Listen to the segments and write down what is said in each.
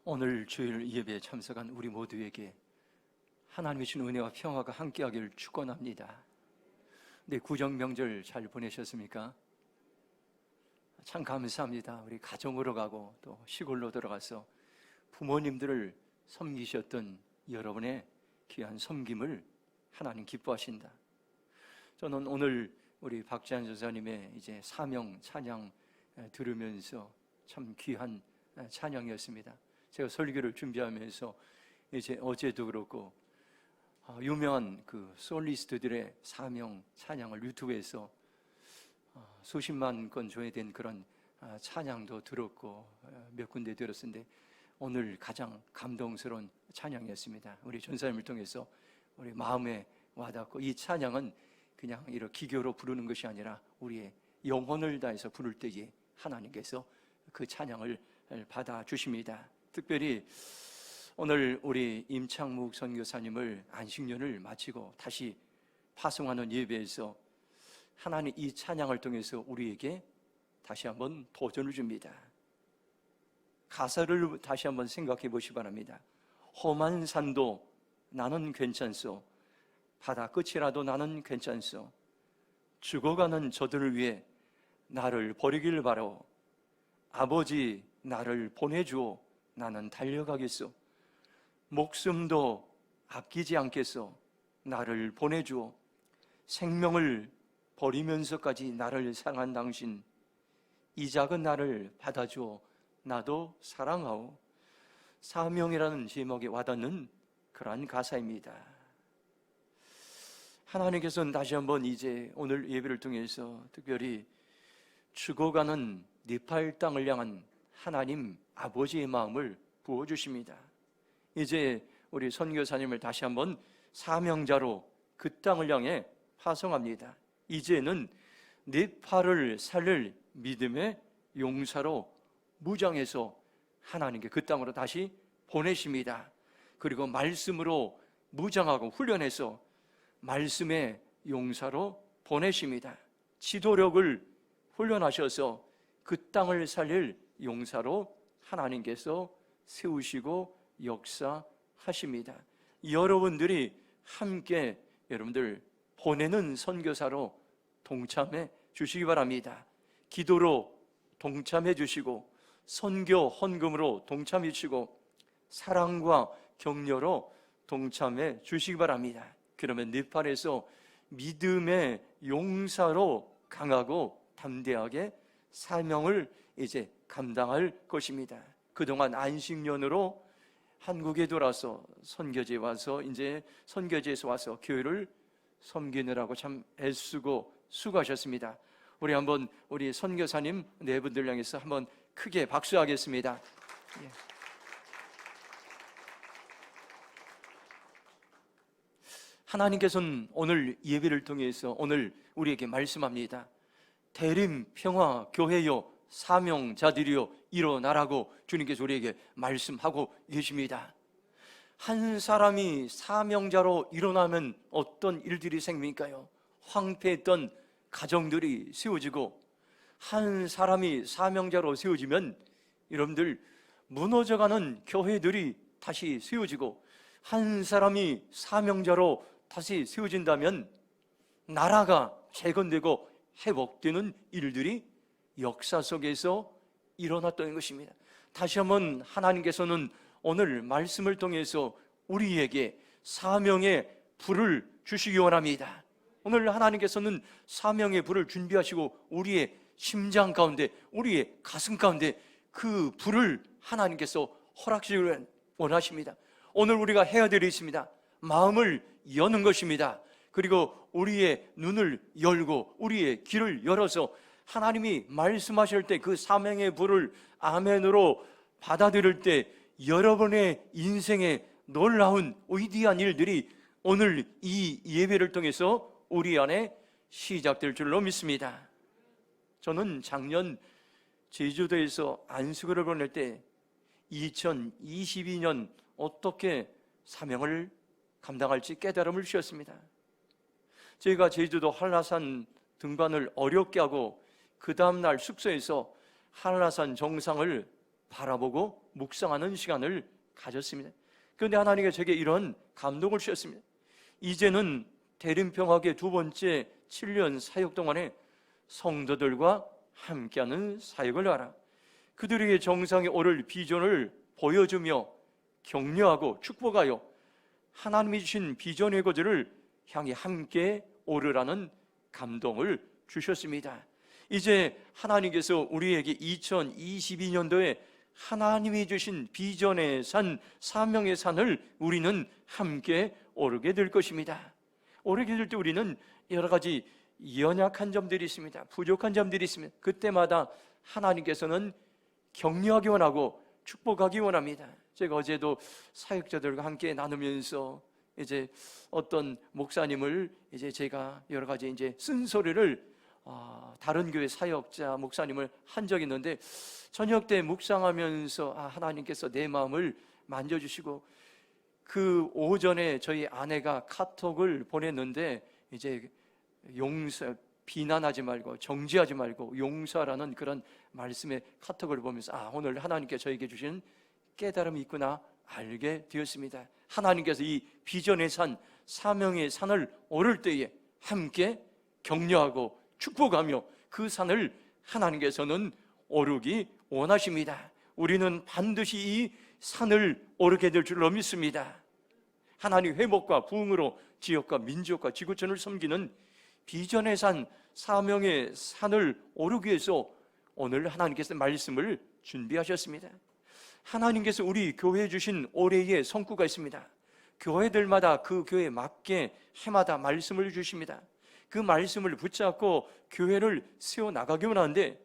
오늘 주일 예배에 참석한 우리 모두에게 하나님의 주신 은혜와 평화가 함께하기를 축원합니다. 네, 구정 명절 잘 보내셨습니까? 참 감사합니다. 우리 가정으로 가고 또 시골로 들어가서 부모님들을 섬기셨던 여러분의 귀한 섬김을 하나님 기뻐하신다. 저는 오늘 우리 박지한 전사님의 이제 사명 찬양 들으면서 참 귀한 찬양이었습니다. 제가 설교를 준비하면서 이제 어제도 그렇고 유명한 그 솔리스트들의 사명 찬양을 유튜브에서 수십만 건 조회된 그런 찬양도 들었고 몇 군데 들었는데 오늘 가장 감동스러운 찬양이었습니다. 우리 전사님을 통해서 우리 마음에 와닿고, 이 찬양은 그냥 이렇게 기교로 부르는 것이 아니라 우리의 영혼을 다해서 부를 때에 하나님께서 그 찬양을 받아주십니다. 특별히 오늘 우리 임창묵 선교사님을 안식년을 마치고 다시 파송하는 예배에서 하나님 이 찬양을 통해서 우리에게 다시 한번 도전을 줍니다. 가사를 다시 한번 생각해 보시기 바랍니다. 험한 산도 나는 괜찮소, 바다 끝이라도 나는 괜찮소, 죽어가는 저들을 위해 나를 버리길 바라오, 아버지 나를 보내주오, 나는 달려가겠소, 목숨도 아끼지 않겠소, 나를 보내주오, 생명을 버리면서까지 나를 사랑한 당신, 이 작은 나를 받아주오, 나도 사랑하오. 사명이라는 제목에 와닿는 그러한 가사입니다. 하나님께서는 다시 한번 이제 오늘 예배를 통해서 특별히 죽어가는 네팔 땅을 향한 하나님 아버지의 마음을 부어주십니다. 이제 우리 선교사님을 다시 한번 사명자로 그 땅을 향해 파송합니다. 이제는 네팔을 살릴 믿음의 용사로 무장해서 하나님께 그 땅으로 다시 보내십니다. 그리고 말씀으로 무장하고 훈련해서 말씀의 용사로 보내십니다. 지도력을 훈련하셔서 그 땅을 살릴 용사로 하나님께서 세우시고 역사하십니다. 여러분들이 함께 여러분들 보내는 선교사로 동참해 주시기 바랍니다. 기도로 동참해 주시고, 선교 헌금으로 동참해 주시고, 사랑과 격려로 동참해 주시기 바랍니다. 그러면 네팔에서 믿음의 용사로 강하고 담대하게 사명을 이제 감당할 것입니다. 그동안 안식년으로 한국에 돌아서 선교지에 와서 이제 선교지에서 와서 교회를 섬기느라고 참 애쓰고 수고하셨습니다. 우리 한번 우리 선교사님 네 분들 향해서 한번 크게 박수하겠습니다. 예. 하나님께서는 오늘 예배를 통해서 오늘 우리에게 말씀합니다. 대림 평화 교회여 사명자들이여 일어나라고 주님께서 우리에게 말씀하고 계십니다. 한 사람이 사명자로 일어나면 어떤 일들이 생깁니까요? 황폐했던 가정들이 세워지고, 한 사람이 사명자로 세워지면 여러분들 무너져가는 교회들이 다시 세워지고, 한 사람이 사명자로 다시 세워진다면 나라가 재건되고 회복되는 일들이 역사 속에서 일어났던 것입니다. 다시 한번 하나님께서는 오늘 말씀을 통해서 우리에게 사명의 불을 주시기 원합니다. 오늘 하나님께서는 사명의 불을 준비하시고 우리의 심장 가운데, 우리의 가슴 가운데 그 불을 하나님께서 허락하시기를 원하십니다. 오늘 우리가 해야 될 일이 있습니다. 마음을 여는 것입니다. 그리고 우리의 눈을 열고 우리의 귀를 열어서 하나님이 말씀하실 때 그 사명의 불을 아멘으로 받아들일 때 여러분의 인생에 놀라운 위대한 일들이 오늘 이 예배를 통해서 우리 안에 시작될 줄로 믿습니다. 저는 작년 제주도에서 안식일을 보낼 때 2022년 어떻게 사명을 감당할지 깨달음을 주셨습니다. 저희가 제주도 한라산 등반을 어렵게 하고 그 다음날 숙소에서 한라산 정상을 바라보고 묵상하는 시간을 가졌습니다. 그런데 하나님께서 제게 이런 감동을 주셨습니다. 이제는 대림평화계 두 번째 7년 사역 동안에 성도들과 함께하는 사역을 하라. 그들에게 정상에 오를 비전을 보여주며 격려하고 축복하여 하나님이 주신 비전의 거지를 향해 함께 오르라는 감동을 주셨습니다. 이제 하나님께서 우리에게 2022년도에 하나님이 주신 비전의 산, 사명의 산을 우리는 함께 오르게 될 것입니다. 오르게 될 때 우리는 여러 가지 연약한 점들이 있습니다. 부족한 점들이 있습니다. 그때마다 하나님께서는 격려하기 원하고 축복하기 원합니다. 제가 어제도 사역자들과 함께 나누면서 이제 어떤 목사님을 이제 제가 여러 가지 이제 쓴소리를 다른 교회 사역자 목사님을 한 적이 있는데, 저녁 때 묵상하면서 하나님께서 내 마음을 만져주시고, 그 오전에 저희 아내가 카톡을 보냈는데 이제 비난하지 말고 정죄하지 말고 용서하라는 그런 말씀의 카톡을 보면서 오늘 하나님께 저에게 주신 깨달음이 있구나 알게 되었습니다. 하나님께서 이 비전의 산, 사명의 산을 오를 때에 함께 격려하고 축복하며 그 산을 하나님께서는 오르기 원하십니다. 우리는 반드시 이 산을 오르게 될 줄로 믿습니다. 하나님 회복과 부흥으로 지역과 민족과 지구촌을 섬기는 비전의 산, 사명의 산을 오르기 위해서 오늘 하나님께서 말씀을 준비하셨습니다. 하나님께서 우리 교회에 주신 올해의 성구가 있습니다. 교회들마다 그 교회에 맞게 해마다 말씀을 주십니다. 그 말씀을 붙잡고 교회를 세워나가기만 하는데,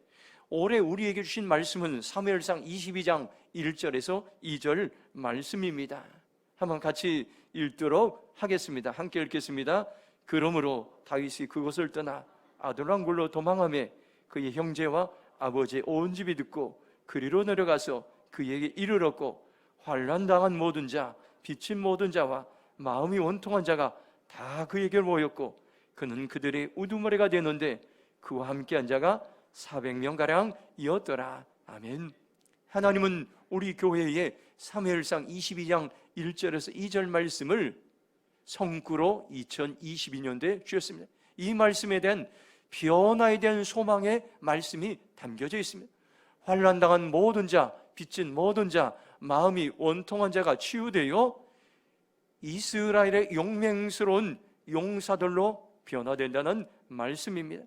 올해 우리에게 주신 말씀은 사무엘상 22장 1절에서 2절 말씀입니다. 한번 같이 읽도록 하겠습니다. 함께 읽겠습니다. 그러므로 다윗이 그곳을 떠나 아둘람굴로 도망하며 그의 형제와 아버지의 온 집이 듣고 그리로 내려가서 그에게 이르렀고, 환난당한 모든 자, 빚진 모든 자와 마음이 원통한 자가 다 그에게 모였고, 그는 그들의 우두머리가 되는데 그와 함께한 자가 400명가량이었더라. 아멘. 하나님은 우리 교회에 사무엘상 22장 1절에서 2절 말씀을 성구로 2022년도에 주셨습니다. 이 말씀에 대한 변화에 대한 소망의 말씀이 담겨져 있습니다. 환난당한 모든 자, 빚진 모든 자, 마음이 원통한 자가 치유되어 이스라엘의 용맹스러운 용사들로 변화된다는 말씀입니다.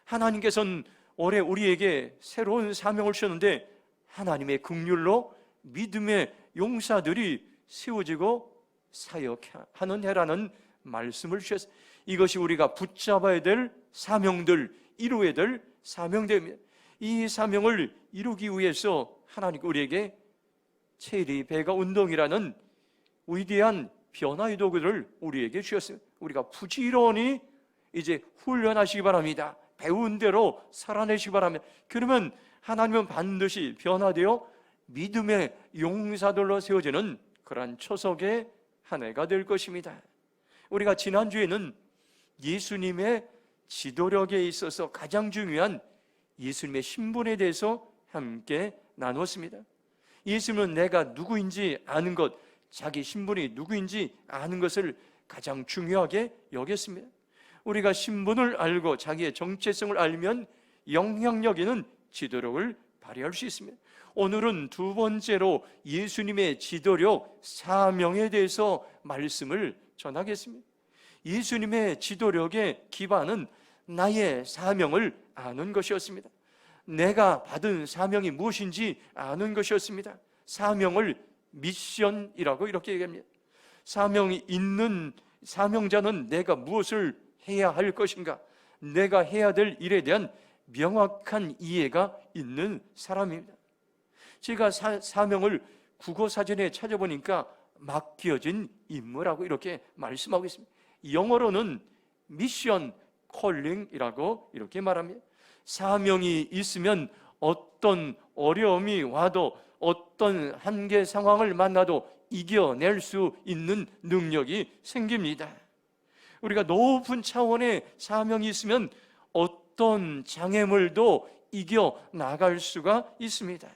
하나님께서는 올해 우리에게 새로운 사명을 주셨는데, 하나님의 긍휼로 믿음의 용사들이 세워지고 사역하는 해라는 말씀을 주셨습니다. 이것이 우리가 붙잡아야 될 사명들, 이루어야 될 사명들입니다. 이 사명을 이루기 위해서 하나님 우리에게 체리 배가 운동이라는 위대한 변화의 도구를 우리에게 주셨습니다. 우리가 부지런히 이제 훈련하시기 바랍니다. 배운 대로 살아내시기 바랍니다. 그러면 하나님은 반드시 변화되어 믿음의 용사들로 세워지는 그러한 초석의 한 해가 될 것입니다. 우리가 지난주에는 예수님의 지도력에 있어서 가장 중요한 예수님의 신분에 대해서 함께 나누었습니다. 예수님은 내가 누구인지 아는 것, 자기 신분이 누구인지 아는 것을 가장 중요하게 여겼습니다. 우리가 신분을 알고 자기의 정체성을 알면 영향력 있는 지도력을 발휘할 수 있습니다. 오늘은 두 번째로 예수님의 지도력, 사명에 대해서 말씀을 전하겠습니다. 예수님의 지도력의 기반은 나의 사명을 아는 것이었습니다. 내가 받은 사명이 무엇인지 아는 것이었습니다. 사명을 미션이라고 이렇게 얘기합니다. 사명이 있는 사명자는 내가 무엇을 해야 할 것인가, 내가 해야 될 일에 대한 명확한 이해가 있는 사람입니다. 제가 사명을 국어사전에 찾아보니까 맡겨진 임무라고 이렇게 말씀하고 있습니다. 영어로는 미션 콜링이라고 이렇게 말합니다. 사명이 있으면 어떤 어려움이 와도 어떤 한계 상황을 만나도 이겨낼 수 있는 능력이 생깁니다. 우리가 높은 차원의 사명이 있으면 어떤 장애물도 이겨나갈 수가 있습니다.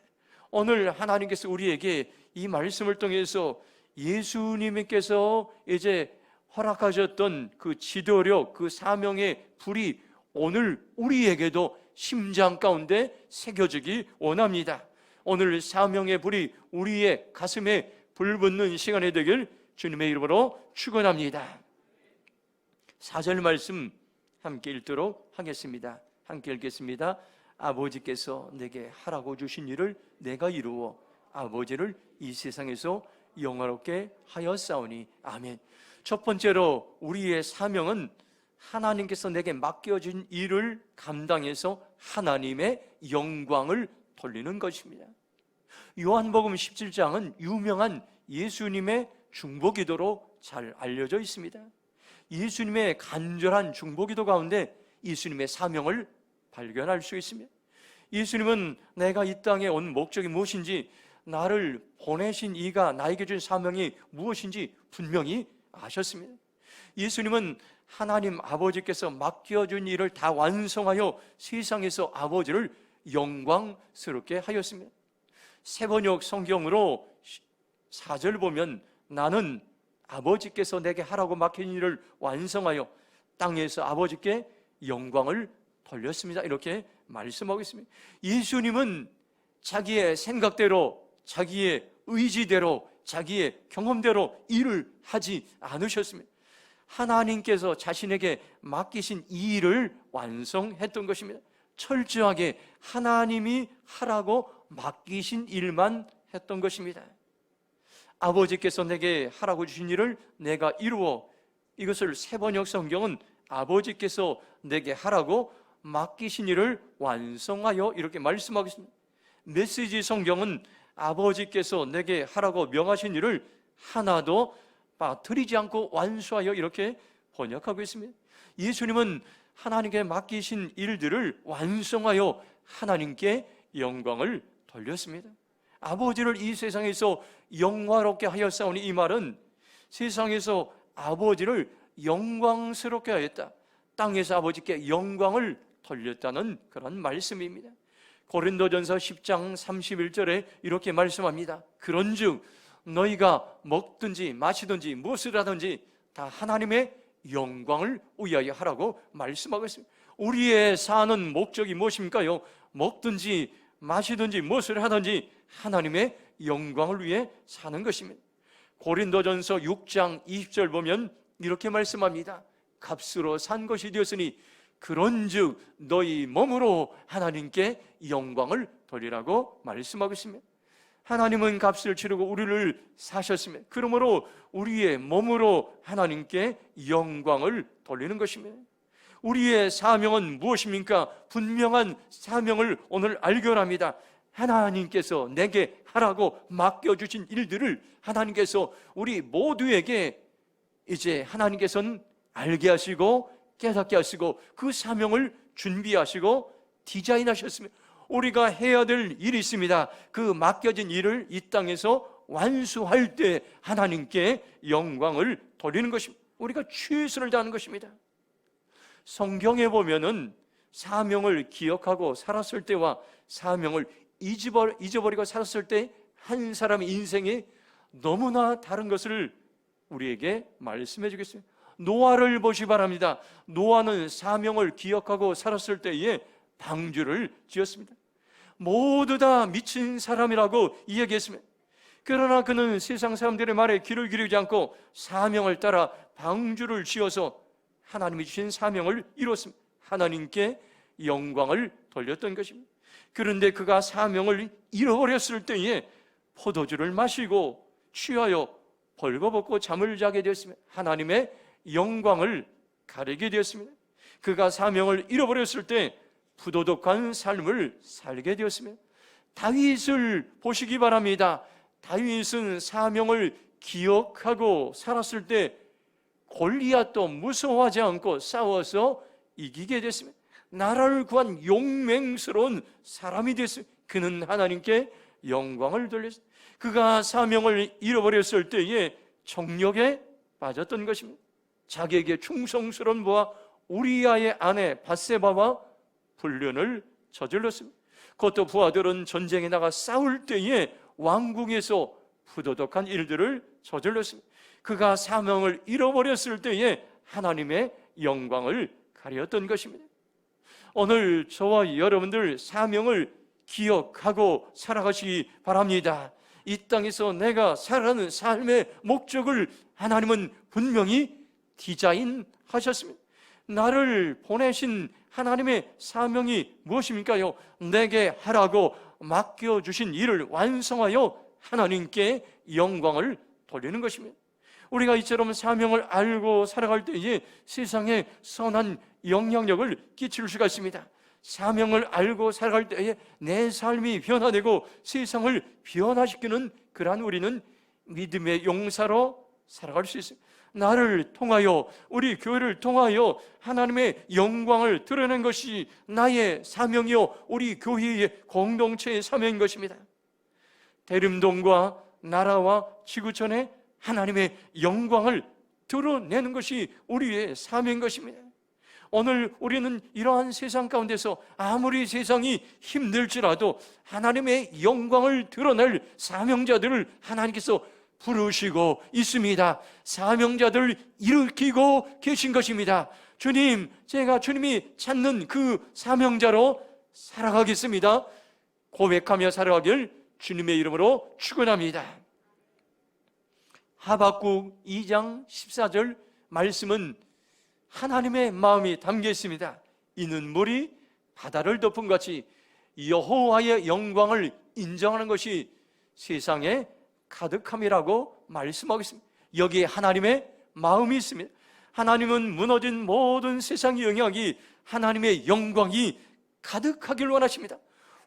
오늘 하나님께서 우리에게 이 말씀을 통해서 예수님께서 이제 허락하셨던 그 지도력, 그 사명의 불이 오늘 우리에게도 심장 가운데 새겨지기 원합니다. 오늘 사명의 불이 우리의 가슴에 불붙는 시간이 되길 주님의 이름으로 축원합니다. 4절 말씀 함께 읽도록 하겠습니다. 함께 읽겠습니다. 아버지께서 내게 하라고 주신 일을 내가 이루어 아버지를 이 세상에서 영화롭게 하였사오니. 아멘. 첫 번째로 우리의 사명은 하나님께서 내게 맡겨진 일을 감당해서 하나님의 영광을 돌리는 것입니다. 요한복음 17장은 유명한 예수님의 중보기도로 잘 알려져 있습니다. 예수님의 간절한 중보기도 가운데 예수님의 사명을 발견할 수 있습니다. 예수님은 내가 이 땅에 온 목적이 무엇인지, 나를 보내신 이가 나에게 준 사명이 무엇인지 분명히 아셨습니다. 예수님은 하나님 아버지께서 맡겨준 일을 다 완성하여 세상에서 아버지를 영광스럽게 하였습니다. 세번역 성경으로 4절 보면 나는 아버지께서 내게 하라고 맡긴 일을 완성하여 땅에서 아버지께 영광을 돌렸습니다. 이렇게 말씀하고 있습니다. 예수님은 자기의 생각대로, 자기의 의지대로, 자기의 경험대로 일을 하지 않으셨습니다. 하나님께서 자신에게 맡기신 이 일을 완성했던 것입니다. 철저하게 하나님이 하라고 맡기신 일만 했던 것입니다. 아버지께서 내게 하라고 주신 일을 내가 이루어, 이것을 세번역 성경은 아버지께서 내게 하라고 맡기신 일을 완성하여 이렇게 말씀하고 있습니다. 메시지 성경은 아버지께서 내게 하라고 명하신 일을 하나도 빠뜨리지 않고 완수하여 이렇게 번역하고 있습니다. 예수님은 하나님께 맡기신 일들을 완성하여 하나님께 영광을 돌렸습니다. 아버지를 이 세상에서 영화롭게 하였사오니, 이 말은 세상에서 아버지를 영광스럽게 하였다, 땅에서 아버지께 영광을 돌렸다는 그런 말씀입니다. 고린도전서 10장 31절에 이렇게 말씀합니다. 그런즉 너희가 먹든지 마시든지 무엇을 하든지 다 하나님의 영광을 위하여 하라고 말씀하고 있습니다. 우리의 사는 목적이 무엇입니까요? 먹든지 마시든지 무엇을 하든지 하나님의 영광을 위해 사는 것입니다. 고린도전서 6장 20절 보면 이렇게 말씀합니다. 값으로 산 것이 되었으니 그런즉 너희 몸으로 하나님께 영광을 돌리라고 말씀하고 있습니다. 하나님은 값을 치르고 우리를 사셨습니다. 그러므로 우리의 몸으로 하나님께 영광을 돌리는 것입니다. 우리의 사명은 무엇입니까? 분명한 사명을 오늘 알견합니다. 하나님께서 내게 하라고 맡겨주신 일들을 하나님께서 우리 모두에게 이제 하나님께서는 알게 하시고 깨닫게 하시고 그 사명을 준비하시고 디자인하셨습니다. 우리가 해야 될 일이 있습니다. 그 맡겨진 일을 이 땅에서 완수할 때 하나님께 영광을 돌리는 것입니다. 우리가 최선을 다하는 것입니다. 성경에 보면은 사명을 기억하고 살았을 때와 사명을 잊어버리고 살았을 때 한 사람의 인생이 너무나 다른 것을 우리에게 말씀해 주겠습니다. 노아를 보시 바랍니다. 노아는 사명을 기억하고 살았을 때에 방주를 지었습니다. 모두 다 미친 사람이라고 이야기했습니다. 그러나 그는 세상 사람들의 말에 귀를 기울이지 않고 사명을 따라 방주를 지어서 하나님이 주신 사명을 이뤘습니다. 하나님께 영광을 돌렸던 것입니다. 그런데 그가 사명을 잃어버렸을 때에 포도주를 마시고 취하여 벌거벗고 잠을 자게 되었습니다. 하나님의 영광을 가리게 되었습니다. 그가 사명을 잃어버렸을 때 부도덕한 삶을 살게 되었습니다. 다윗을 보시기 바랍니다. 다윗은 사명을 기억하고 살았을 때 골리앗도 무서워하지 않고 싸워서 이기게 됐습니다. 나라를 구한 용맹스러운 사람이 됐습니다. 그는 하나님께 영광을 돌렸습니다. 그가 사명을 잃어버렸을 때에 정욕에 빠졌던 것입니다. 자기에게 충성스러운 부하 우리아의 아내 밧세바와 불륜을 저질렀습니다. 그것도 부하들은 전쟁에 나가 싸울 때에 왕궁에서 부도덕한 일들을 저질렀습니다. 그가 사명을 잃어버렸을 때에 하나님의 영광을 가렸던 것입니다. 오늘 저와 여러분들 사명을 기억하고 살아가시기 바랍니다. 이 땅에서 내가 살아가는 삶의 목적을 하나님은 분명히 디자인하셨습니다. 나를 보내신 하나님의 사명이 무엇입니까요? 내게 하라고 맡겨주신 일을 완성하여 하나님께 영광을 돌리는 것입니다. 우리가 이처럼 사명을 알고 살아갈 때에 세상에 선한 영향력을 끼칠 수가 있습니다. 사명을 알고 살아갈 때에 내 삶이 변화되고 세상을 변화시키는 그러한 우리는 믿음의 용사로 살아갈 수 있습니다. 나를 통하여, 우리 교회를 통하여 하나님의 영광을 드러낸 것이 나의 사명이요 우리 교회의 공동체의 사명인 것입니다. 대림동과 나라와 지구촌에 하나님의 영광을 드러내는 것이 우리의 사명인 것입니다. 오늘 우리는 이러한 세상 가운데서 아무리 세상이 힘들지라도 하나님의 영광을 드러낼 사명자들을 하나님께서 부르시고 있습니다. 사명자들을 일으키고 계신 것입니다. 주님, 제가 주님이 찾는 그 사명자로 살아가겠습니다. 고백하며 살아가길 주님의 이름으로 축원합니다. 하박국 2장 14절 말씀은 하나님의 마음이 담겨 있습니다. 이는 물이 바다를 덮은 같이 여호와의 영광을 인정하는 것이 세상에 가득함이라고 말씀하고 있습니다. 여기에 하나님의 마음이 있습니다. 하나님은 무너진 모든 세상의 영향이 하나님의 영광이 가득하길 원하십니다.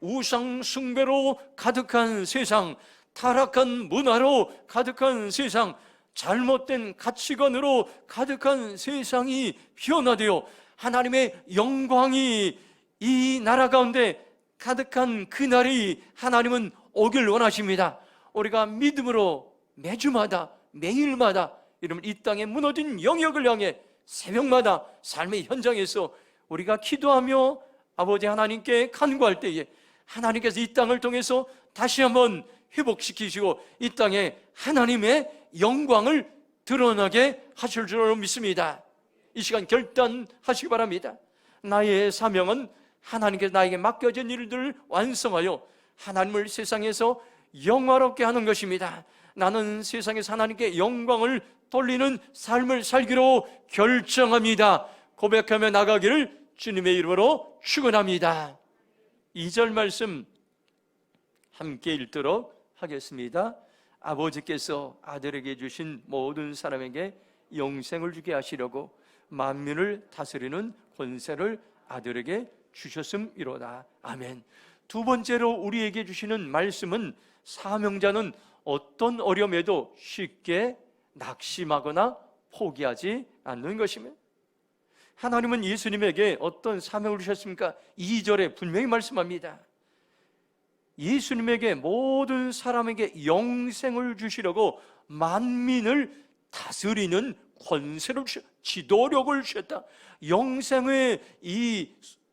우상 숭배로 가득한 세상, 타락한 문화로 가득한 세상, 잘못된 가치관으로 가득한 세상이 변화되어 하나님의 영광이 이 나라 가운데 가득한 그날이 하나님은 오길 원하십니다. 우리가 믿음으로 매주마다 매일마다 이러면 이 땅에 무너진 영역을 향해 새벽마다 삶의 현장에서 우리가 기도하며 아버지 하나님께 간구할 때에 하나님께서 이 땅을 통해서 다시 한번 회복시키시고 이 땅에 하나님의 영광을 드러나게 하실 줄 믿습니다. 이 시간 결단하시기 바랍니다. 나의 사명은 하나님께서 나에게 맡겨진 일들을 완성하여 하나님을 세상에서 영화롭게 하는 것입니다. 나는 세상에서 하나님께 영광을 돌리는 삶을 살기로 결정합니다. 고백하며 나가기를 주님의 이름으로 축원합니다. 2절 말씀 함께 읽도록 하겠습니다. 아버지께서 아들에게 주신 모든 사람에게 영생을 주게 하시려고 만민을 다스리는 권세를 아들에게 주셨음이로다. 아멘. 두 번째로 우리에게 주시는 말씀은 사명자는 어떤 어려움에도 쉽게 낙심하거나 포기하지 않는 것입니다. 하나님은 예수님에게 어떤 사명을 주셨습니까? 2절에 분명히 말씀합니다. 예수님에게 모든 사람에게 영생을 주시려고 만민을 다스리는 권세를 주셨다. 지도력을 주셨다. 영생의 이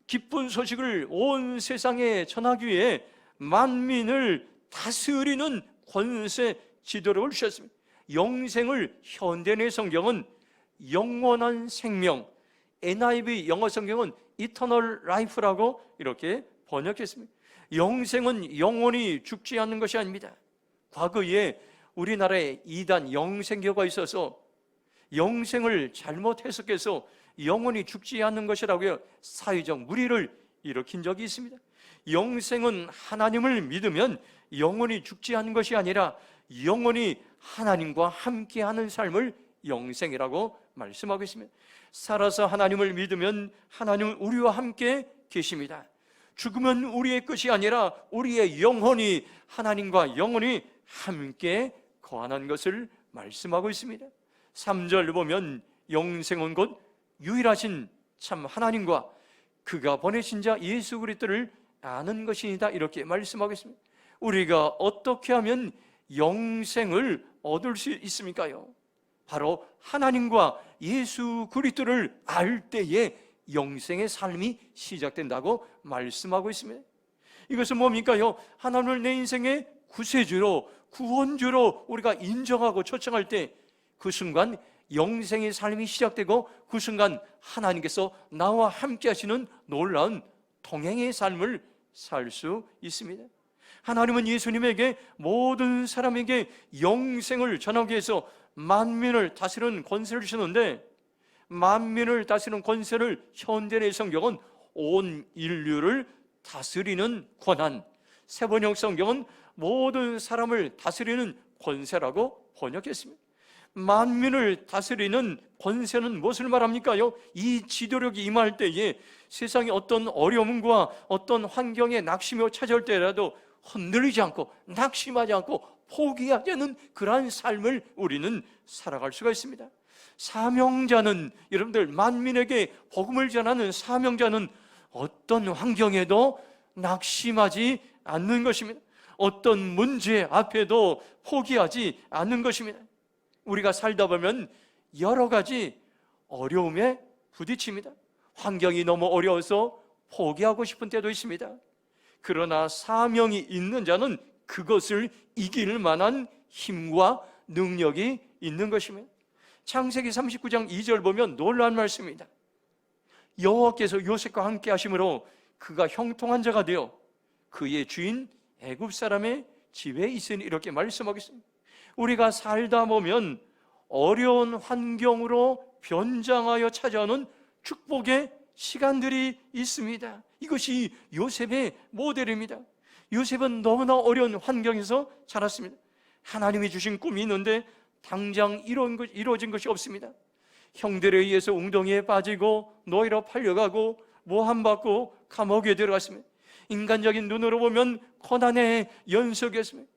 기쁜 소식을 온 세상에 전하기 위해 만민을 다스리는 권세, 지도력을 주셨습니다. 영생을 현대의 성경은 영원한 생명, NIV 영어 성경은 Eternal Life라고 이렇게 번역했습니다. 영생은 영원히 죽지 않는 것이 아닙니다. 과거에 우리나라에 이단 영생교가 있어서 영생을 잘못 해석해서 영원히 죽지 않는 것이라고요 사회적 물의를 일으킨 적이 있습니다. 영생은 하나님을 믿으면 영원히 죽지 않는 것이 아니라 영원히 하나님과 함께하는 삶을 영생이라고 말씀하고 있습니다. 살아서 하나님을 믿으면 하나님은 우리와 함께 계십니다. 죽으면 우리의 것이 아니라 우리의 영혼이 하나님과 영원히 함께 거하는 것을 말씀하고 있습니다. 3절 보면 영생은 곧 유일하신 참 하나님과 그가 보내신 자 예수 그리스도를 아는 것이니다 이렇게 말씀하고 있습니다. 우리가 어떻게 하면 영생을 얻을 수 있습니까요? 바로 하나님과 예수 그리스도를 알 때에 영생의 삶이 시작된다고 말씀하고 있습니다. 이것은 뭡니까요? 하나님을 내 인생의 구세주로, 구원주로 우리가 인정하고 초청할 때 그 순간 영생의 삶이 시작되고 그 순간 하나님께서 나와 함께 하시는 놀라운 동행의 삶을 살 수 있습니다. 하나님은 예수님에게 모든 사람에게 영생을 전하기 위해서 만민을 다스리는 권세를 주셨는데, 만민을 다스리는 권세를 현대의 성경은 온 인류를 다스리는 권한, 세번역 성경은 모든 사람을 다스리는 권세라고 번역했습니다. 만민을 다스리는 권세는 무엇을 말합니까요? 이 지도력이 임할 때에 세상에 어떤 어려움과 어떤 환경에 낙심이 찾아올 때라도 흔들리지 않고 낙심하지 않고 포기하지 않는 그러한 삶을 우리는 살아갈 수가 있습니다. 사명자는, 여러분들, 만민에게 복음을 전하는 사명자는 어떤 환경에도 낙심하지 않는 것입니다. 어떤 문제 앞에도 포기하지 않는 것입니다. 우리가 살다 보면 여러 가지 어려움에 부딪힙니다. 환경이 너무 어려워서 포기하고 싶은 때도 있습니다. 그러나 사명이 있는 자는 그것을 이길 만한 힘과 능력이 있는 것입니다. 창세기 39장 2절 보면 놀라운 말씀입니다. 여호와께서 요셉과 함께 하심으로 그가 형통한 자가 되어 그의 주인 애굽 사람의 집에 있으니, 이렇게 말씀하겠습니다. 우리가 살다 보면 어려운 환경으로 변장하여 찾아오는 축복의 시간들이 있습니다. 이것이 요셉의 모델입니다. 요셉은 너무나 어려운 환경에서 자랐습니다. 하나님이 주신 꿈이 있는데 당장 이루어진 것이 없습니다. 형들에 의해서 웅덩이에 빠지고 노예로 팔려가고 모함받고 감옥에 들어갔습니다. 인간적인 눈으로 보면 고난의 연속이었습니다.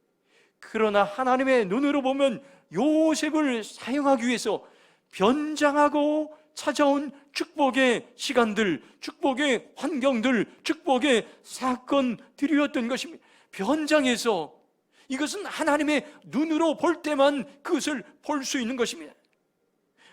그러나 하나님의 눈으로 보면 요셉을 사용하기 위해서 변장하고 찾아온 축복의 시간들, 축복의 환경들, 축복의 사건들이었던 것입니다. 변장해서, 이것은 하나님의 눈으로 볼 때만 그것을 볼 수 있는 것입니다.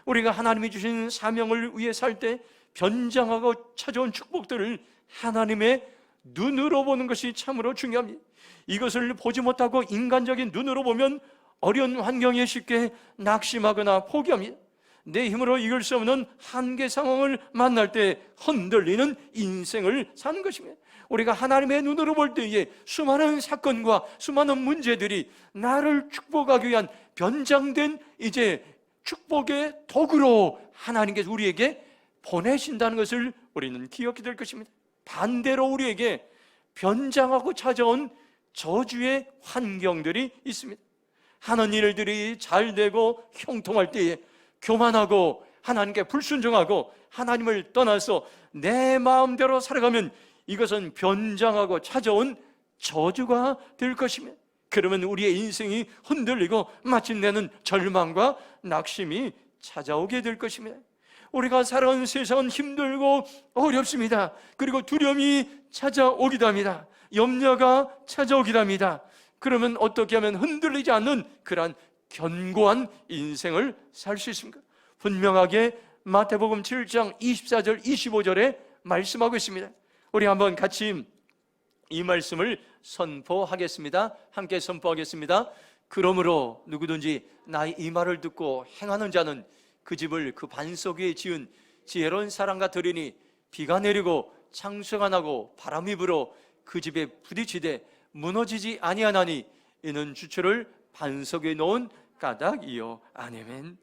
우리가 하나님이 주신 사명을 위해 살 때 변장하고 찾아온 축복들을 하나님의 눈으로 보는 것이 참으로 중요합니다. 이것을 보지 못하고 인간적인 눈으로 보면 어려운 환경에 쉽게 낙심하거나 포기합니다. 내 힘으로 이길 수 없는 한계 상황을 만날 때 흔들리는 인생을 사는 것입니다. 우리가 하나님의 눈으로 볼 때에 수많은 사건과 수많은 문제들이 나를 축복하기 위한 변장된 이제 축복의 도구로 하나님께서 우리에게 보내신다는 것을 우리는 기억해야 될 것입니다. 반대로 우리에게 변장하고 찾아온 저주의 환경들이 있습니다. 하는 일들이 잘 되고 형통할 때에 교만하고 하나님께 불순종하고 하나님을 떠나서 내 마음대로 살아가면 이것은 변장하고 찾아온 저주가 될 것입니다. 그러면 우리의 인생이 흔들리고 마침내는 절망과 낙심이 찾아오게 될 것입니다. 우리가 살아가는 세상은 힘들고 어렵습니다. 그리고 두려움이 찾아오기도 합니다. 염려가 찾아오기도 합니다. 그러면 어떻게 하면 흔들리지 않는 그러한 견고한 인생을 살 수 있습니까? 분명하게 마태복음 7장 24절 25절에 말씀하고 있습니다. 우리 한번 같이 이 말씀을 선포하겠습니다. 함께 선포하겠습니다. 그러므로 누구든지 나의 이 말을 듣고 행하는 자는 그 집을 그 반석 위에 지은 지혜로운 사람과 들으니 비가 내리고 창수가 나고 바람이 불어 그 집에 부딪히되 무너지지 아니하나니 이는 주초를 반석 위에 놓은 까닭이요. 아멘.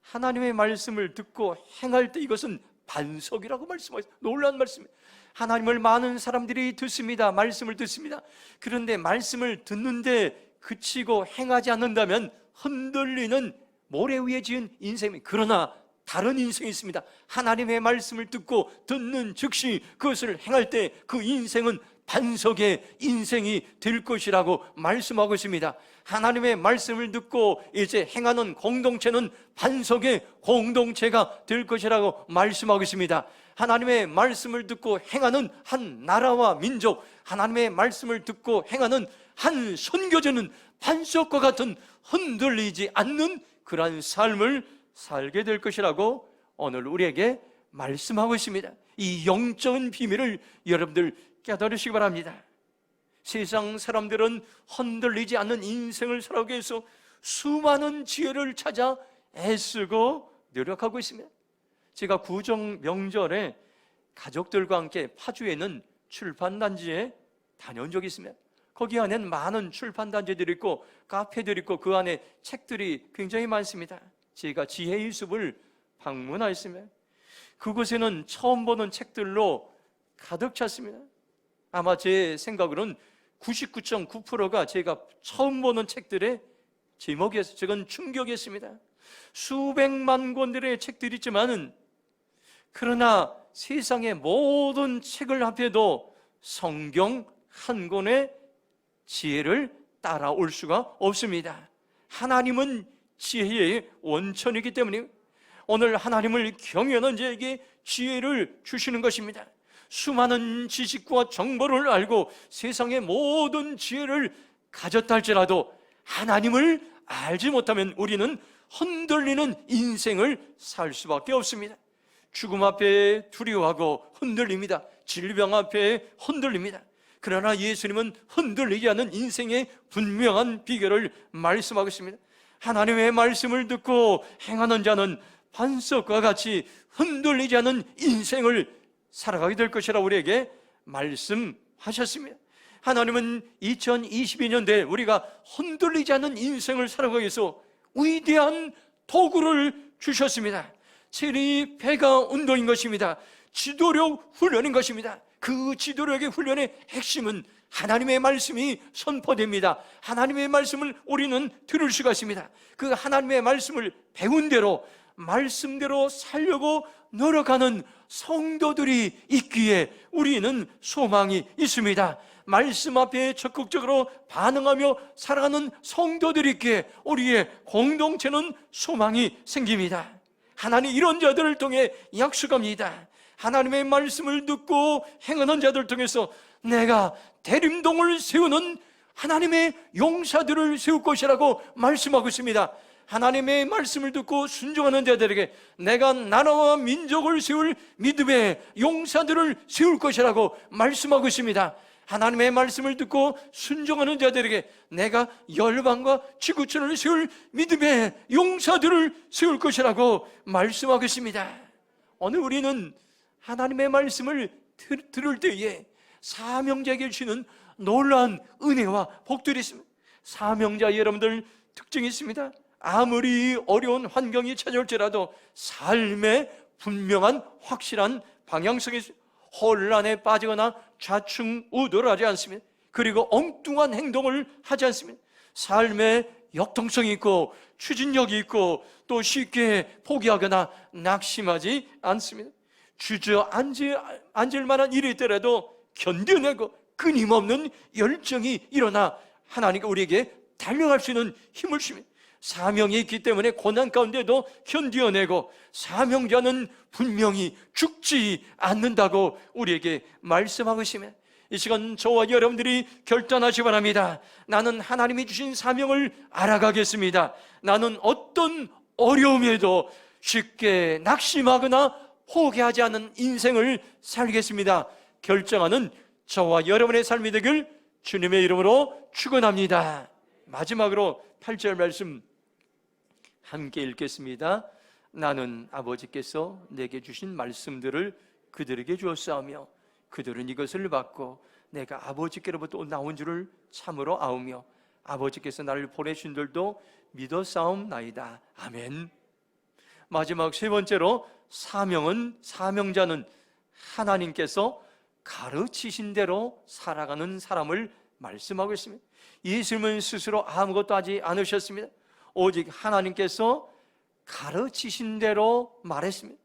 하나님의 말씀을 듣고 행할 때 이것은 반석이라고 말씀하셨어요. 놀라운 말씀이에요. 하나님을 많은 사람들이 듣습니다. 말씀을 듣습니다. 그런데 말씀을 듣는데 그치고 행하지 않는다면 흔들리는 모래 위에 지은 인생입니다. 그러나 다른 인생이 있습니다. 하나님의 말씀을 듣고 듣는 즉시 그것을 행할 때 그 인생은 반석의 인생이 될 것이라고 말씀하고 있습니다. 하나님의 말씀을 듣고 이제 행하는 공동체는 반석의 공동체가 될 것이라고 말씀하고 있습니다. 하나님의 말씀을 듣고 행하는 한 나라와 민족, 하나님의 말씀을 듣고 행하는 한 선교제는 반석과 같은 흔들리지 않는 그러한 삶을 살게 될 것이라고 오늘 우리에게 말씀하고 있습니다. 이 영적인 비밀을 여러분들 깨달으시기 바랍니다. 세상 사람들은 흔들리지 않는 인생을 살아가기 위해서 수많은 지혜를 찾아 애쓰고 노력하고 있습니다. 제가 구정 명절에 가족들과 함께 파주에 있는 출판단지에 다녀온 적이 있습니다. 거기 안에는 많은 출판단지들이 있고 카페들이 있고 그 안에 책들이 굉장히 많습니다. 제가 지혜의 숲을 방문하였습니다. 그곳에는 처음 보는 책들로 가득 찼습니다. 아마 제 생각으로는 99.9%가 제가 처음 보는 책들의 제목이었어요. 저건 충격이었습니다. 수백만 권들의 책들이 있지만은 그러나 세상의 모든 책을 합해도 성경 한 권의 지혜를 따라올 수가 없습니다. 하나님은 지혜의 원천이기 때문에 오늘 하나님을 경외하는 자에게 지혜를 주시는 것입니다. 수많은 지식과 정보를 알고 세상의 모든 지혜를 가졌다 할지라도 하나님을 알지 못하면 우리는 흔들리는 인생을 살 수밖에 없습니다. 죽음 앞에 두려워하고 흔들립니다. 질병 앞에 흔들립니다. 그러나 예수님은 흔들리지 않는 인생의 분명한 비결을 말씀하고 있습니다. 하나님의 말씀을 듣고 행하는 자는 반석과 같이 흔들리지 않는 인생을 살아가게 될 것이라 우리에게 말씀하셨습니다. 하나님은 2022년도에 우리가 흔들리지 않는 인생을 살아가기 위해서 위대한 도구를 주셨습니다. 체리 배가 운동인 것입니다. 지도력 훈련인 것입니다. 그 지도력의 훈련의 핵심은 하나님의 말씀이 선포됩니다. 하나님의 말씀을 우리는 들을 수가 있습니다. 그 하나님의 말씀을 배운 대로 말씀대로 살려고 노력하는 성도들이 있기에 우리는 소망이 있습니다. 말씀 앞에 적극적으로 반응하며 살아가는 성도들이 있기에 우리의 공동체는 소망이 생깁니다. 하나님 이런 자들을 통해 약속합니다. 하나님의 말씀을 듣고 행하는 자들을 통해서 내가 대림동을 세우는 하나님의 용사들을 세울 것이라고 말씀하고 있습니다. 하나님의 말씀을 듣고 순종하는 자들에게 내가 나라와 민족을 세울 믿음의 용사들을 세울 것이라고 말씀하고 있습니다. 하나님의 말씀을 듣고 순종하는 자들에게 내가 열방과 지구촌을 세울 믿음의 용사들을 세울 것이라고 말씀하고 있습니다. 오늘 우리는 하나님의 말씀을 들을 때에 사명자에게 주시는 놀라운 은혜와 복들이 있습니다. 사명자 여러분들 특징이 있습니다. 아무리 어려운 환경이 찾아올지라도 삶의 분명한 확실한 방향성이 혼란에 빠지거나 좌충우돌하지 않습니다. 그리고 엉뚱한 행동을 하지 않습니다. 삶의 역동성이 있고 추진력이 있고 또 쉽게 포기하거나 낙심하지 않습니다. 주저앉을 만한 일이 있더라도 견뎌내고 끊임없는 열정이 일어나 하나님과 우리에게 달려갈 수 있는 힘을 주십니다. 사명이 있기 때문에 고난 가운데도 견뎌내고 사명자는 분명히 죽지 않는다고 우리에게 말씀하고 있습니다. 이 시간 저와 여러분들이 결단하시기 바랍니다. 나는 하나님이 주신 사명을 알아가겠습니다. 나는 어떤 어려움에도 쉽게 낙심하거나 포기하지 않는 인생을 살겠습니다. 결정하는 저와 여러분의 삶이 되길 주님의 이름으로 축원합니다. 마지막으로 8절 말씀 함께 읽겠습니다. 나는 아버지께서 내게 주신 말씀들을 그들에게 주었사오며 그들은 이것을 받고 내가 아버지께로부터 나온 줄을 참으로 아우며 아버지께서 나를 보내신 줄도 믿었사옵나이다. 아멘. 마지막 세 번째로 사명자는 하나님께서 가르치신 대로 살아가는 사람을 말씀하고 있습니다. 예수님은 스스로 아무것도 하지 않으셨습니다. 오직 하나님께서 가르치신 대로 말했습니다.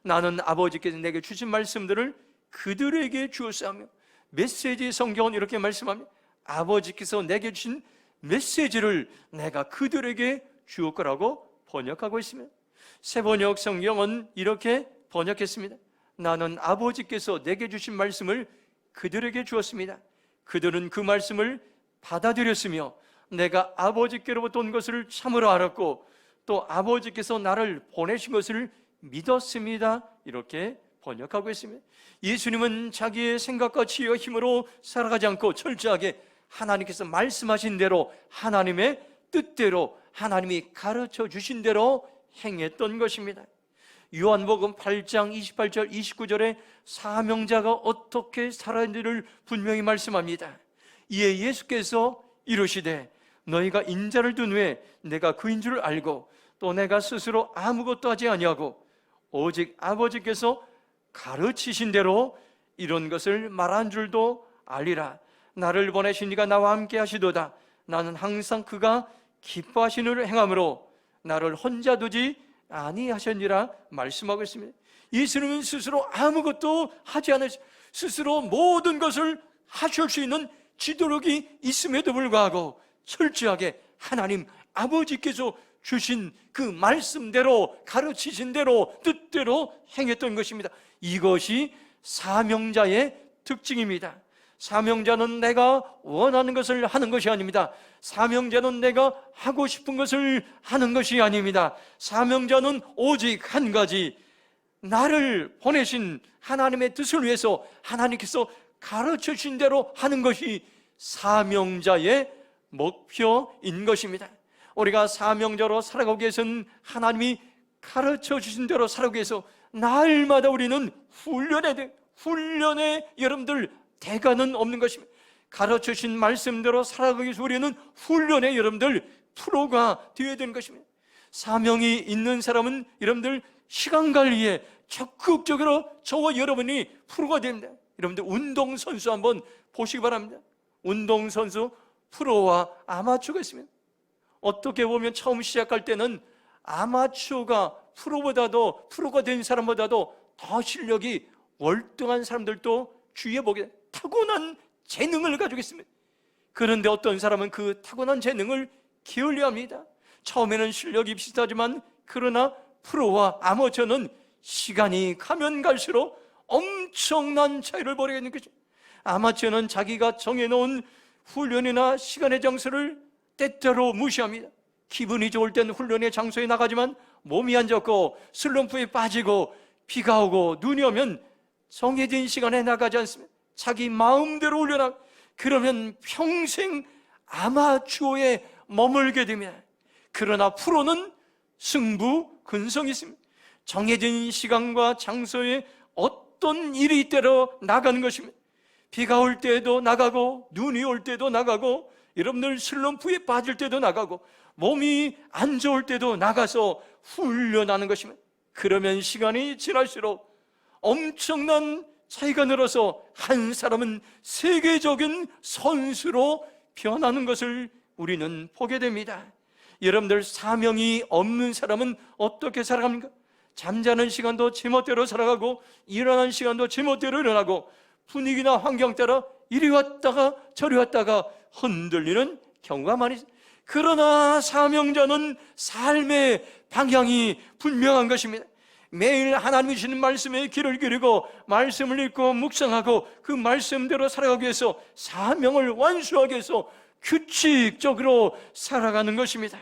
나는 아버지께서 내게 주신 말씀들을 그들에게 주었사오며 메시지 성경은 이렇게 말씀합니다. 아버지께서 내게 주신 메시지를 내가 그들에게 주었 거라고 번역하고 있습니다. 새번역 성경은 이렇게 번역했습니다. 나는 아버지께서 내게 주신 말씀을 그들에게 주었습니다. 그들은 그 말씀을 받아들였으며 내가 아버지께로부터 온 것을 참으로 알았고 또 아버지께서 나를 보내신 것을 믿었습니다. 이렇게 번역하고 있습니다. 예수님은 자기의 생각과 지혜와 힘으로 살아가지 않고 철저하게 하나님께서 말씀하신 대로, 하나님의 뜻대로, 하나님이 가르쳐 주신 대로 행했던 것입니다. 요한복음 8장 28절 29절에 사명자가 어떻게 살았는지를 분명히 말씀합니다. 이에 예수께서 이르시되 너희가 인자를 둔 후에 내가 그인 줄 알고 또 내가 스스로 아무것도 하지 아니하고 오직 아버지께서 가르치신 대로 이런 것을 말한 줄도 알리라. 나를 보내신 이가 나와 함께 하시도다. 나는 항상 그가 기뻐하시는 일을 행함으로 나를 혼자 두지 아니하셨니라 말씀하고 있습니다. 예수님은 스스로 아무것도 하지 않으시, 스스로 모든 것을 하실 수 있는 지도력이 있음에도 불구하고 철저하게 하나님 아버지께서 주신 그 말씀대로, 가르치신 대로, 뜻대로 행했던 것입니다. 이것이 사명자의 특징입니다. 사명자는 내가 원하는 것을 하는 것이 아닙니다. 사명자는 내가 하고 싶은 것을 하는 것이 아닙니다. 사명자는 오직 한 가지, 나를 보내신 하나님의 뜻을 위해서 하나님께서 가르쳐 주신 대로 하는 것이 사명자의 목표인 것입니다. 우리가 사명자로 살아가기 위해서는 하나님이 가르쳐 주신 대로 살아가기 위해서 날마다 우리는 훈련에 여러분들 대가는 없는 것입니다. 가르쳐 주신 말씀대로 살아가기 위해서 우리는 훈련에 여러분들 프로가 되어야 되는 것입니다. 사명이 있는 사람은 여러분들 시간 관리에 적극적으로 저와 여러분이 프로가 됩니다. 여러분들 운동선수 한번 보시기 바랍니다. 운동선수 프로와 아마추어가 있습니다. 어떻게 보면 처음 시작할 때는 아마추어가 프로가 된 사람보다도 더 실력이 월등한 사람들도 주위에 보게 됩니다. 타고난 재능을 가지고 있습니다. 그런데 어떤 사람은 그 타고난 재능을 게을리합니다. 처음에는 실력이 비슷하지만 그러나 프로와 아마추어는 시간이 가면 갈수록 엄청난 차이를 벌이게 되는 것입니다. 아마추어는 자기가 정해놓은 훈련이나 시간의 장소를 때때로 무시합니다. 기분이 좋을 때는 훈련의 장소에 나가지만 몸이 안 좋고 슬럼프에 빠지고 비가 오고 눈이 오면 정해진 시간에 나가지 않습니다. 자기 마음대로 훈련하고 그러면 평생 아마추어에 머물게 됩니다. 그러나 프로는 승부근성이 있습니다. 정해진 시간과 장소에 어떤 일이 있대로 나가는 것입니다. 비가 올 때도 나가고 눈이 올 때도 나가고 여러분들 슬럼프에 빠질 때도 나가고 몸이 안 좋을 때도 나가서 훈련하는 것입니다. 그러면 시간이 지날수록 엄청난 차이가 늘어서 한 사람은 세계적인 선수로 변하는 것을 우리는 보게 됩니다. 여러분들 사명이 없는 사람은 어떻게 살아갑니까? 잠자는 시간도 제멋대로 살아가고 일어나는 시간도 제멋대로 일어나고 분위기나 환경 따라 이리 왔다가 저리 왔다가 흔들리는 경우가 많이 있습니다. 그러나 사명자는 삶의 방향이 분명한 것입니다. 매일 하나님이 주시는 말씀에 귀를 기울이고 말씀을 읽고 묵상하고 그 말씀대로 살아가기 위해서 사명을 완수하기 위해서 규칙적으로 살아가는 것입니다.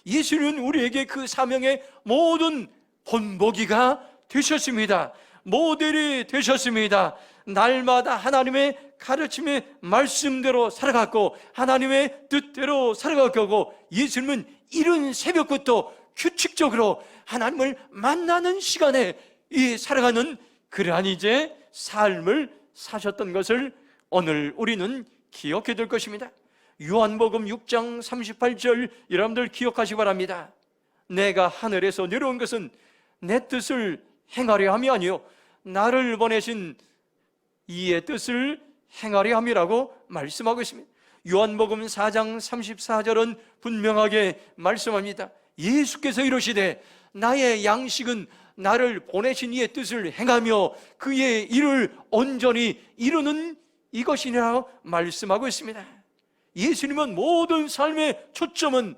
예수님은 우리에게 그 사명의 모든 본보기가 되셨습니다. 모델이 되셨습니다. 날마다 하나님의 가르침의 말씀대로 살아갔고 하나님의 뜻대로 살아갔고 예수님은 이른 새벽부터 규칙적으로 하나님을 만나는 시간에 이 살아가는 그러한 이제 삶을 사셨던 것을 오늘 우리는 기억해야 될 것입니다. 요한복음 6장 38절 여러분들 기억하시기 바랍니다. 내가 하늘에서 내려온 것은 내 뜻을 행하려 함이 아니요 나를 보내신 이의 뜻을 행하려 함이라고 말씀하고 있습니다. 요한복음 4장 34절은 분명하게 말씀합니다. 예수께서 이르시되 나의 양식은 나를 보내신 이의 뜻을 행하며 그의 일을 온전히 이루는 이것이니라 말씀하고 있습니다. 예수님은 모든 삶의 초점은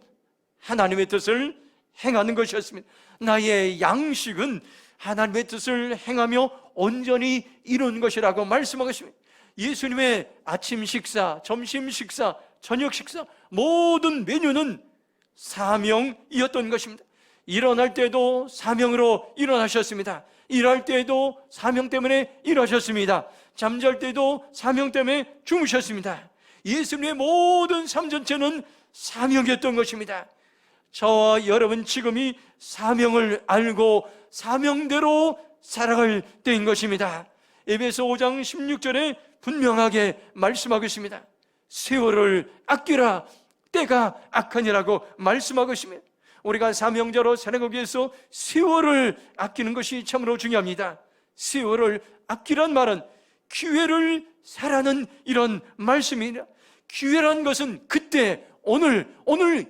하나님의 뜻을 행하는 것이었습니다. 나의 양식은 하나님의 뜻을 행하며 온전히 이루는 것이라고 말씀하고 있습니다. 예수님의 아침 식사, 점심 식사, 저녁 식사 모든 메뉴는 사명이었던 것입니다. 일어날 때도 사명으로 일어나셨습니다. 일할 때도 사명 때문에 일하셨습니다. 잠잘 때도 사명 때문에 주무셨습니다. 예수님의 모든 삶 전체는 사명이었던 것입니다. 저와 여러분 지금이 사명을 알고 사명대로 살아갈 때인 것입니다. 에베소 5장 16절에 분명하게 말씀하고 있습니다. 세월을 아끼라, 때가 악하니라고 말씀하고 있습니다. 우리가 사명자로 살아가기 위해서 세월을 아끼는 것이 참으로 중요합니다. 세월을 아끼란 말은 기회를 사라는 이런 말씀입니다. 기회란 것은 그때 오늘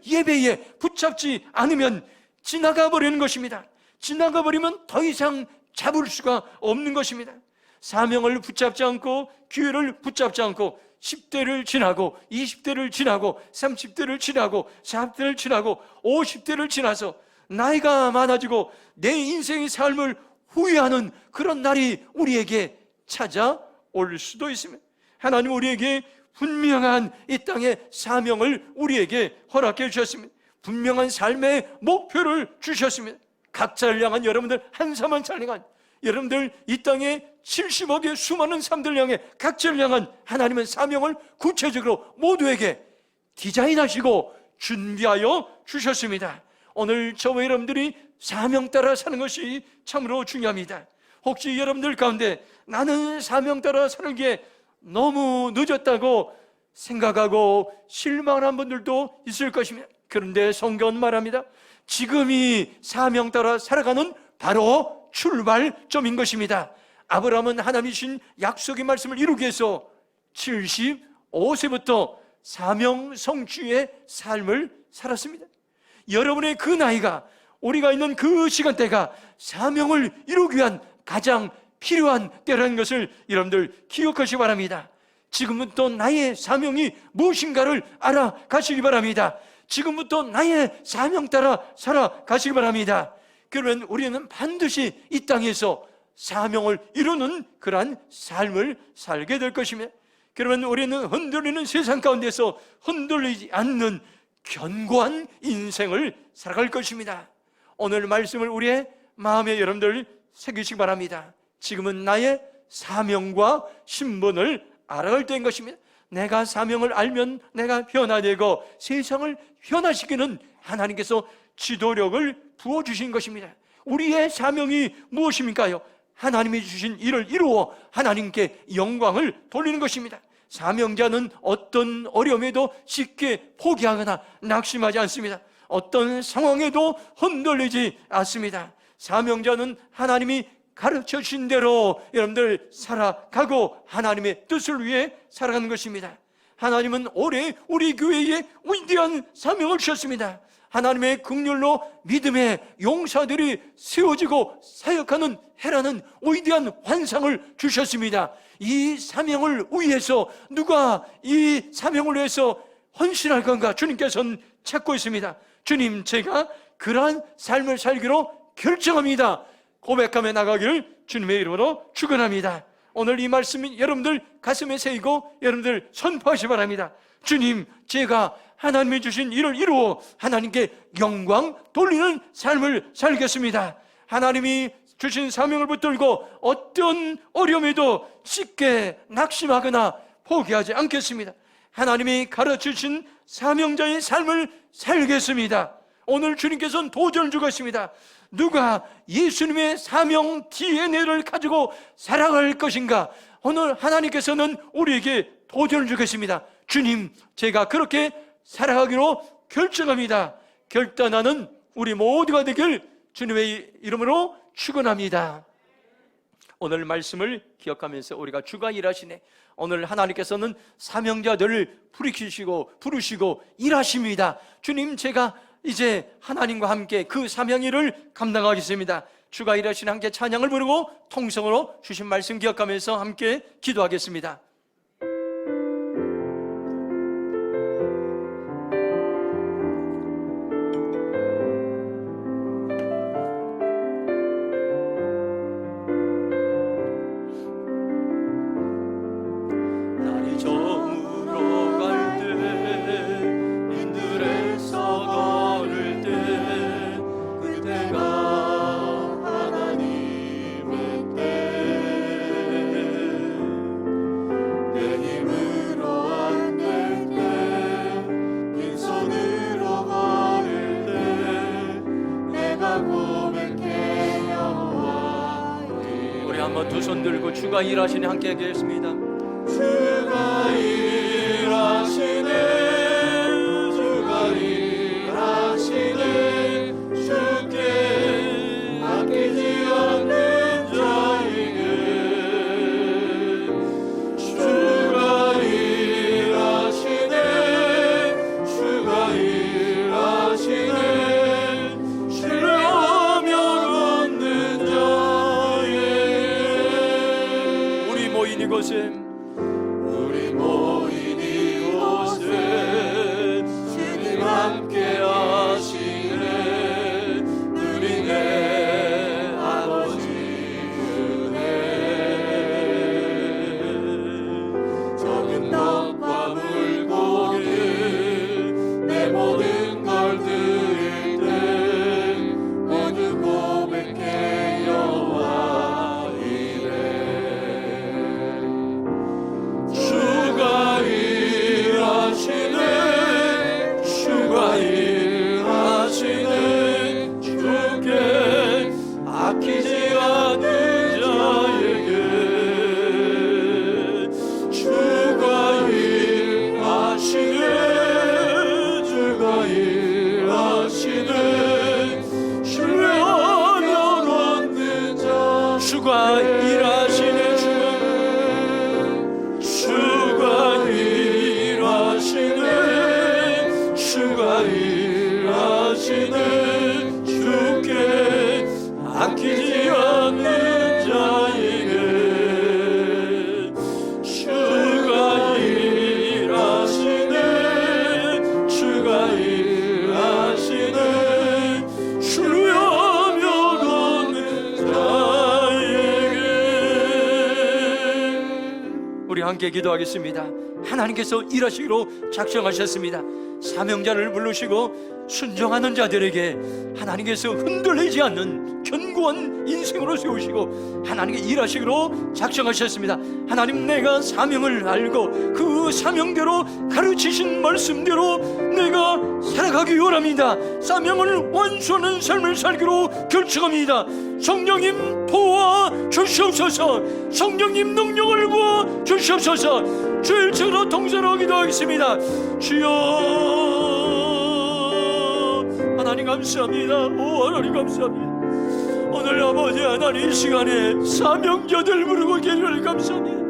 예배에 붙잡지 않으면 지나가 버리는 것입니다. 지나가 버리면 더 이상 잡을 수가 없는 것입니다. 사명을 붙잡지 않고 기회를 붙잡지 않고 10대를 지나고 20대를 지나고 30대를 지나고 40대를 지나고 50대를 지나서 나이가 많아지고 내 인생의 삶을 후회하는 그런 날이 우리에게 찾아올 수도 있습니다. 하나님 우리에게 분명한 이 땅의 사명을 우리에게 허락해 주셨습니다. 분명한 삶의 목표를 주셨습니다. 각자를 향한, 여러분들 한 사람 한 사람 향한, 여러분들 이 땅에 70억의 수많은 사람들 향해 각자를 향한 하나님은 사명을 구체적으로 모두에게 디자인하시고 준비하여 주셨습니다. 오늘 저와 여러분들이 사명 따라 사는 것이 참으로 중요합니다. 혹시 여러분들 가운데 나는 사명 따라 살기에 너무 늦었다고 생각하고 실망한 분들도 있을 것입니다. 그런데 성경은 말합니다. 지금이 사명 따라 살아가는 바로 출발점인 것입니다. 아브라함은 하나님이 주신 약속의 말씀을 이루기 위해서 75세부터 사명 성취의 삶을 살았습니다. 여러분의 그 나이가, 우리가 있는 그 시간대가 사명을 이루기 위한 가장 필요한 때라는 것을 여러분들 기억하시기 바랍니다. 지금부터 나의 사명이 무엇인가를 알아가시기 바랍니다. 지금부터 나의 사명 따라 살아가시기 바랍니다. 그러면 우리는 반드시 이 땅에서 사명을 이루는 그러한 삶을 살게 될 것입니다. 그러면 우리는 흔들리는 세상 가운데서 흔들리지 않는 견고한 인생을 살아갈 것입니다. 오늘 말씀을 우리의 마음에 여러분들 새기시기 바랍니다. 지금은 나의 사명과 신분을 알아갈 때인 것입니다. 내가 사명을 알면 내가 변화되고 세상을 변화시키는 하나님께서 지도력을 부어주신 것입니다. 우리의 사명이 무엇입니까요? 하나님이 주신 일을 이루어 하나님께 영광을 돌리는 것입니다. 사명자는 어떤 어려움에도 쉽게 포기하거나 낙심하지 않습니다. 어떤 상황에도 흔들리지 않습니다. 사명자는 하나님이 가르쳐 주신 대로 여러분들 살아가고 하나님의 뜻을 위해 살아가는 것입니다. 하나님은 올해 우리 교회에 위대한 사명을 주셨습니다. 하나님의 긍휼로 믿음의 용사들이 세워지고 사역하는 해라는 위대한 환상을 주셨습니다. 이 사명을 위해서 누가 이 사명을 위해서 헌신할 건가 주님께서는 찾고 있습니다. 주님, 제가 그러한 삶을 살기로 결정합니다. 고백하며 나가기를 주님의 이름으로 축원합니다. 오늘 이 말씀이 여러분들 가슴에 새기고 여러분들 선포하시기 바랍니다. 주님, 제가 하나님이 주신 일을 이루어 하나님께 영광 돌리는 삶을 살겠습니다. 하나님이 주신 사명을 붙들고 어떤 어려움에도 쉽게 낙심하거나 포기하지 않겠습니다. 하나님이 가르쳐주신 사명자의 삶을 살겠습니다. 오늘 주님께서는 도전을 주고 있습니다. 누가 예수님의 사명 DNA를 가지고 살아갈 것인가? 오늘 하나님께서는 우리에게 도전을 주겠습니다. 주님, 제가 그렇게 살아가기로 결정합니다. 결단하는 우리 모두가 되길 주님의 이름으로 축원합니다. 오늘 말씀을 기억하면서 우리가 주가 일하시네. 오늘 하나님께서는 사명자들을 부르시고 일하십니다. 주님, 제가 이제 하나님과 함께 그 사명일을 감당하겠습니다. 주가 일하시는 함께 찬양을 부르고 통성으로 주신 말씀 기억하면서 함께 기도하겠습니다. 두 손 들고 주가 일하시네 함께 하겠습니다. 주가 일하시네, 주가 일하시네, 주께 아끼지 않는 자에게 주가 일하시네, 주가 일하시네, 신뢰하며 얻는 자에게. 우리 모인 이곳에 주님 함께 하시네, 누리네 아버지 은혜. 적은 떡과 물고기 내 모든 걸 드릴 때 모두 고백해 여호와 이래. 주가 일하시네, 주가 일하시네, 주께 아끼지 않는 자에게 주가 일하시네, 주가 일하시네, 신뢰하며 얻는 자. 주가 일하시네. 주가 일하시네, 주가 일하시네, 주께 아끼지 않는 자에게 주가 일하시네, 주가 일하시네, 신뢰하며 얻는 자에게. 우리 함께 기도하겠습니다. 하나님께서 일하시기로 작정하셨습니다. 사명자를 부르시고 순종하는 자들에게 하나님께서 흔들리지 않는 견고한 인생으로 세우시고 하나님께 일하시기로 작정하셨습니다. 하나님, 내가 사명을 알고 그 사명대로 가르치신 말씀대로 내가 살아가기 원합니다. 사명을 완수하는 삶을 살기로 결정합니다. 성령님 도와 주시옵소서. 성령님 능력을 부어 주시옵소서. 주의 이름으로 동서로 기도하겠습니다. 주여, 하나님 감사합니다. 오 하나님 감사합니다. 오늘 아버지 하나님 이 시간에 사명자들 부르고 계시를 감사합니다.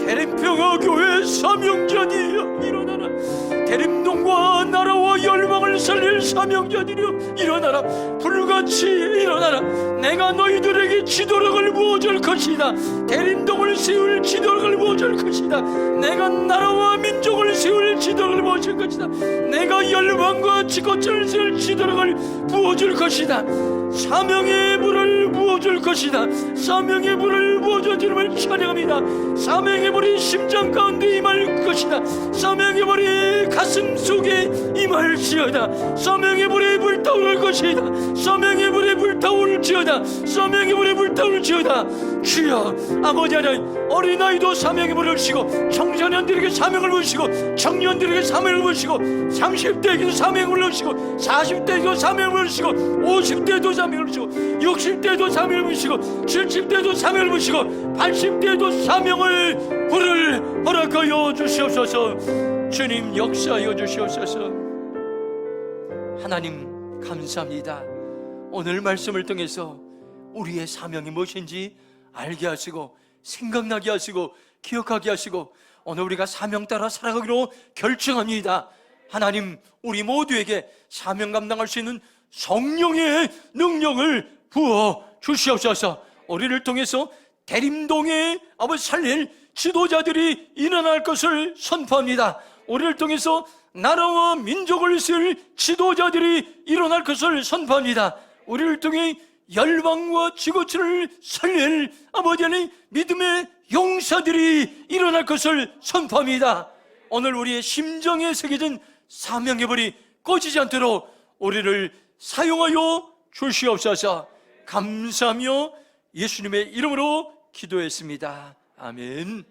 대림평화교회 사명자들이여 일어나라. 대림동과 나라와 열방을 살릴 사명자들이여 일어나라. 불같이 일어나라. 내가 너희들에게 지도력을 부어줄 것이다. 대림동을 세울 지도력을 부어줄 것이다. 내가 나라와 민족을 세울 지도력을 부어줄 것이다. 내가 열방과 지구촌을 세울 지도력을 부어줄 것이다. 사명의 불을 부어줄 것이다. 사명의 불을 부어줄 주님을 찬양합니다. 사명의 불이 심장 가운데 임할 것이다. 사명의 불이 가슴 속에 임할지어다. 사명의 불이 불타오를 것이다. 사명의 불이 불타올지어다. 사명의 불이 불타올지어다. 주여, 아버지 하나님, 어린아이도 사명의 불을 주시고 청소년들에게 사명을 부으시고 청년들에게 사명을 부으시고 30대에게도 사명을 부으시고 40대에도 사명을 부으시고 50대에도 사명을 부으시고 60대에도 사명을 부으시고 70대에도 사명을 부으시고 80대에도 사명을 불을 허락하여 주시옵소서. 주님 역사하여 주시옵소서. 하나님 감사합니다. 오늘 말씀을 통해서 우리의 사명이 무엇인지 알게 하시고 생각나게 하시고 기억하게 하시고 오늘 우리가 사명 따라 살아가기로 결정합니다. 하나님, 우리 모두에게 사명 감당할 수 있는 성령의 능력을 부어 주시옵소서. 우리를 통해서 대림동에 아버지 살릴 지도자들이 일어날 것을 선포합니다. 우리를 통해서 나라와 민족을 세울 지도자들이 일어날 것을 선포합니다. 우리를 통해 열방과 지구촌을 살릴 아버지 하나님 믿음의 용사들이 일어날 것을 선포합니다. 오늘 우리의 심정에 새겨진 사명의 불이 꺼지지 않도록 우리를 사용하여 주시옵소서. 감사하며 예수님의 이름으로 기도했습니다. 아멘.